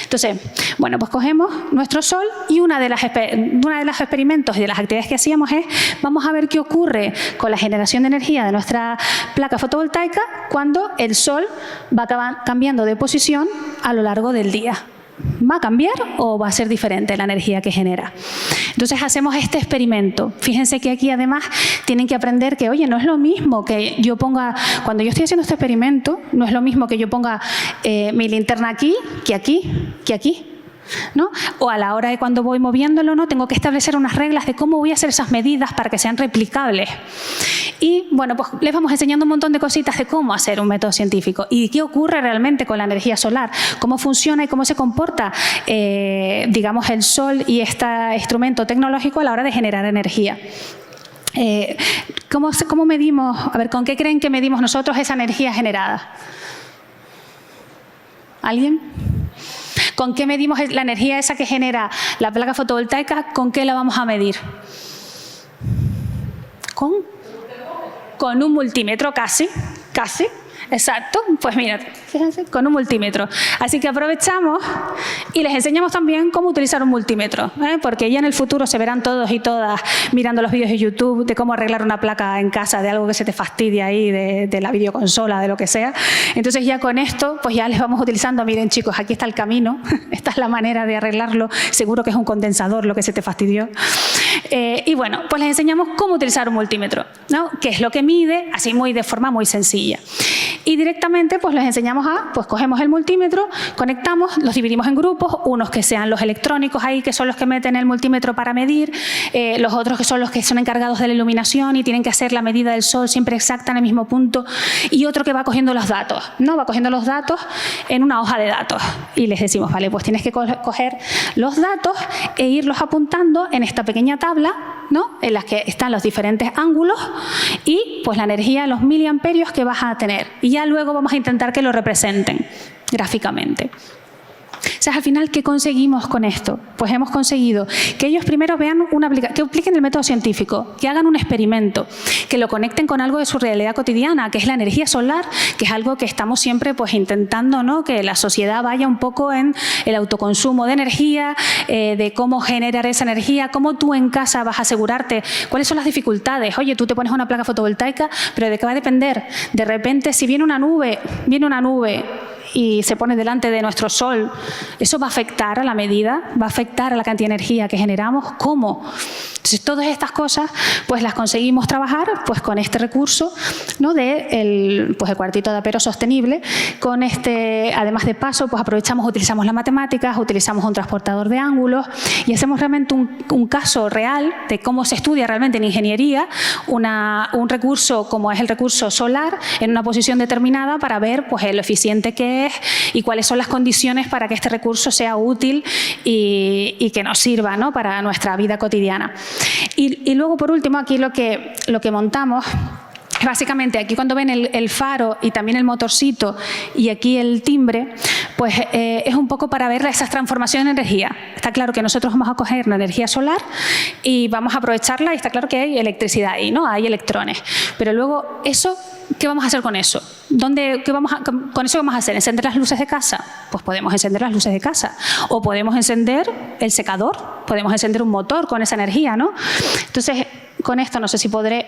Entonces, bueno, pues cogemos nuestro sol y uno de los experimentos y de las actividades que hacíamos es, vamos a ver qué ocurre con la generación de energía de nuestra placa fotovoltaica cuando el sol va cambiando de posición a lo largo del día. ¿Va a cambiar o va a ser diferente la energía que genera? Entonces hacemos este experimento. Fíjense que aquí además tienen que aprender que, oye, no es lo mismo que yo ponga, cuando yo estoy haciendo este experimento, no es lo mismo que yo ponga mi linterna aquí, que aquí, ¿no? O a la hora de cuando voy moviéndolo, ¿no? Tengo que establecer unas reglas de cómo voy a hacer esas medidas para que sean replicables. Y bueno, pues les vamos enseñando un montón de cositas de cómo hacer un método científico y qué ocurre realmente con la energía solar, cómo funciona y cómo se comporta, digamos, el sol y este instrumento tecnológico a la hora de generar energía. ¿Cómo medimos? A ver, ¿con qué creen que medimos nosotros esa energía generada? ¿Alguien? ¿Con qué medimos la energía esa que genera la placa fotovoltaica? ¿Con qué la vamos a medir? Con un multímetro, casi, exacto. Pues mira, fíjense, con un multímetro. Así que aprovechamos y les enseñamos también cómo utilizar un multímetro, porque ya en el futuro se verán todos y todas mirando los vídeos de YouTube de cómo arreglar una placa en casa de algo que se te fastidia ahí, de la videoconsola, de lo que sea. Entonces ya con esto, pues ya les vamos utilizando, miren chicos, aquí está el camino, esta es la manera de arreglarlo, seguro que es un condensador lo que se te fastidió. Y bueno, pues les enseñamos cómo utilizar un multímetro, ¿no? Que es lo que mide, así de forma muy sencilla. Y directamente pues les enseñamos pues cogemos el multímetro, conectamos, los dividimos en grupos, unos que sean los electrónicos ahí, que son los que meten el multímetro para medir, los otros que son los que son encargados de la iluminación y tienen que hacer la medida del sol siempre exacta en el mismo punto, y otro que va cogiendo los datos, ¿no? Va cogiendo los datos en una hoja de datos. Y les decimos, vale, pues tienes que coger los datos e irlos apuntando en esta pequeña tabla, ¿no? En las que están los diferentes ángulos y pues la energía, los miliamperios que vas a tener. Y ya luego vamos a intentar que lo representen gráficamente. O sea, al final, ¿qué conseguimos con esto? Pues hemos conseguido que ellos primero vean que apliquen el método científico, que hagan un experimento, que lo conecten con algo de su realidad cotidiana, que es la energía solar, que es algo que estamos siempre pues intentando, ¿no? Que la sociedad vaya un poco en el autoconsumo de energía, de cómo generar esa energía, cómo tú en casa vas a asegurarte, cuáles son las dificultades. Oye, tú te pones una placa fotovoltaica, pero ¿de qué va a depender? De repente, si viene una nube y se pone delante de nuestro sol, ¿eso va a afectar a la medida? ¿Va a afectar a la cantidad de energía que generamos? ¿Cómo? Entonces, todas estas cosas pues las conseguimos trabajar pues con este recurso, ¿no? El cuartito de apero sostenible. Con además de paso, pues utilizamos las matemáticas, utilizamos un transportador de ángulos y hacemos realmente un caso real de cómo se estudia realmente en ingeniería un recurso como es el recurso solar en una posición determinada para ver pues lo eficiente que es y cuáles son las condiciones para que este recurso sea útil y que nos sirva, ¿no? Para nuestra vida cotidiana. Y luego, por último, aquí lo que montamos, básicamente aquí cuando ven el faro y también el motorcito y aquí el timbre, pues es un poco para ver esas transformaciones de energía. Está claro que nosotros vamos a coger la energía solar y vamos a aprovecharla y está claro que hay electricidad ahí, ¿no? Hay electrones. Pero luego eso, ¿qué vamos a hacer con eso? ¿Con eso qué vamos a hacer? ¿Encender las luces de casa? Pues podemos encender las luces de casa. O podemos encender el secador, podemos encender un motor con esa energía, ¿no? Entonces, con esto no sé si podré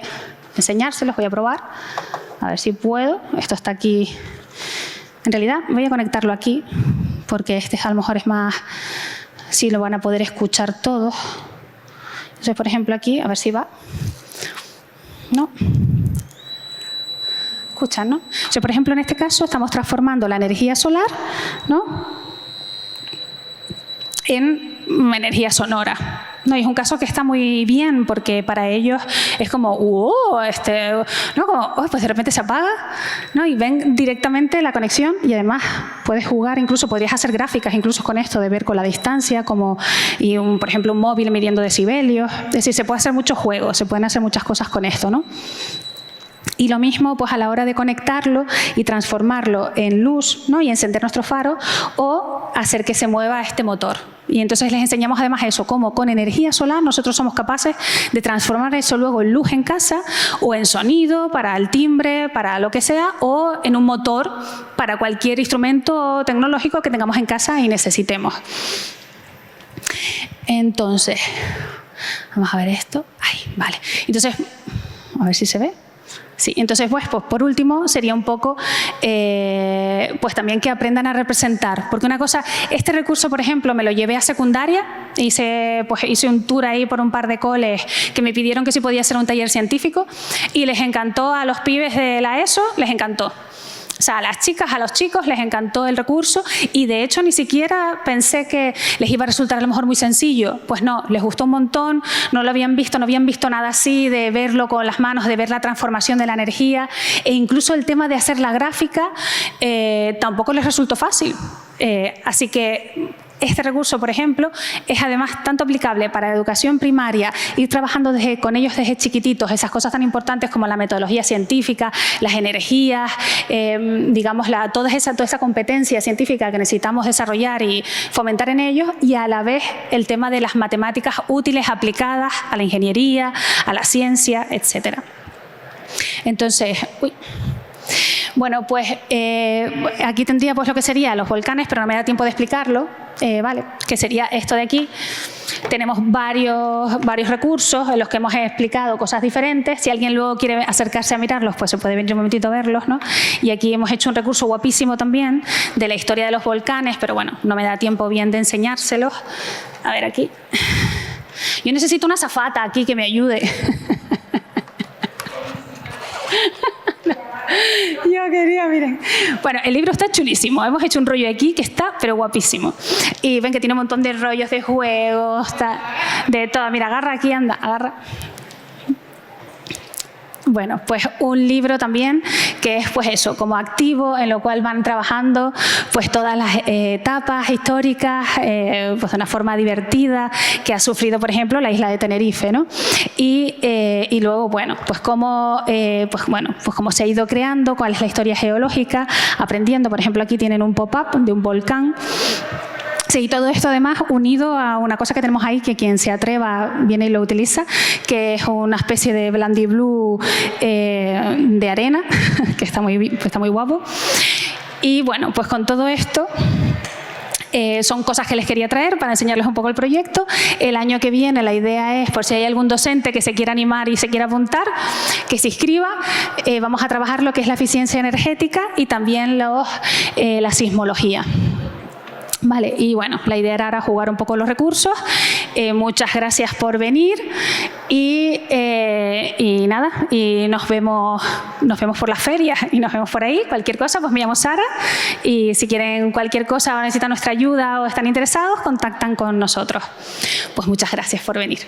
enseñárselos, voy a probar. A ver si puedo. Esto está aquí. En realidad voy a conectarlo aquí, porque a lo mejor es más... Sí lo van a poder escuchar todos. Entonces, por ejemplo, aquí, a ver si va. ¿No? Escuchan, ¿no? O sea, por ejemplo, en este caso estamos transformando la energía solar, ¿no? En energía sonora. No, y es un caso que está muy bien porque para ellos es como, ¿no? Como, pues de repente se apaga, ¿no? Y ven directamente la conexión y además puedes jugar, incluso podrías hacer gráficas incluso con esto de ver con la distancia, por ejemplo, un móvil midiendo decibelios. Es decir, se puede hacer muchos juegos, se pueden hacer muchas cosas con esto, ¿no? Y lo mismo pues a la hora de conectarlo y transformarlo en luz, ¿no? Y encender nuestro faro o hacer que se mueva este motor. Y entonces les enseñamos además eso, cómo con energía solar nosotros somos capaces de transformar eso luego en luz en casa o en sonido para el timbre, para lo que sea, o en un motor para cualquier instrumento tecnológico que tengamos en casa y necesitemos. Entonces, vamos a ver esto. Ay, vale. Entonces, a ver si se ve. Sí, entonces, pues por último, sería un poco, pues también que aprendan a representar. Porque una cosa, este recurso, por ejemplo, me lo llevé a secundaria, hice un tour ahí por un par de coles que me pidieron que si podía hacer un taller científico y les encantó a los pibes de la ESO, les encantó. O sea, a las chicas, a los chicos les encantó el recurso y de hecho ni siquiera pensé que les iba a resultar a lo mejor muy sencillo. Pues no, les gustó un montón, no habían visto nada así, de verlo con las manos, de ver la transformación de la energía e incluso el tema de hacer la gráfica tampoco les resultó fácil. Así que este recurso, por ejemplo, es además tanto aplicable para la educación primaria, ir trabajando con ellos desde chiquititos, esas cosas tan importantes como la metodología científica, las energías, digamos, toda esa competencia científica que necesitamos desarrollar y fomentar en ellos, y a la vez el tema de las matemáticas útiles aplicadas a la ingeniería, a la ciencia, etc. Entonces, bueno, pues aquí tendría pues lo que sería los volcanes, pero no me da tiempo de explicarlo, ¿vale? Que sería esto de aquí. Tenemos varios recursos en los que hemos explicado cosas diferentes. Si alguien luego quiere acercarse a mirarlos, pues se puede venir un momentito a verlos, ¿no? Y aquí hemos hecho un recurso guapísimo también de la historia de los volcanes, pero bueno, no me da tiempo bien de enseñárselos. A ver aquí. Yo necesito una azafata aquí que me ayude. Yo quería, miren. Bueno, el libro está chulísimo. Hemos hecho un rollo aquí que está, pero guapísimo. Y ven que tiene un montón de rollos de juegos, de todo. Mira, agarra aquí, anda, agarra. Bueno, pues un libro también que es pues eso, como activo, en lo cual van trabajando pues todas las etapas históricas pues de una forma divertida que ha sufrido, por ejemplo, la isla de Tenerife, ¿no? Y luego, bueno, pues cómo se ha ido creando, cuál es la historia geológica, aprendiendo, por ejemplo, aquí tienen un pop-up de un volcán. Sí, todo esto además unido a una cosa que tenemos ahí que quien se atreva viene y lo utiliza, que es una especie de Blandy Blue de arena, que está muy guapo. Y bueno, pues con todo esto son cosas que les quería traer para enseñarles un poco el proyecto. El año que viene la idea es, por si hay algún docente que se quiera animar y se quiera apuntar, que se inscriba. Vamos a trabajar lo que es la eficiencia energética y también la sismología. Vale, y bueno, la idea era ahora jugar un poco los recursos. Muchas gracias por venir y nada, y nos vemos por las ferias y nos vemos por ahí. Cualquier cosa, pues me llamo Sara y si quieren cualquier cosa o necesitan nuestra ayuda o están interesados, contactan con nosotros. Pues muchas gracias por venir.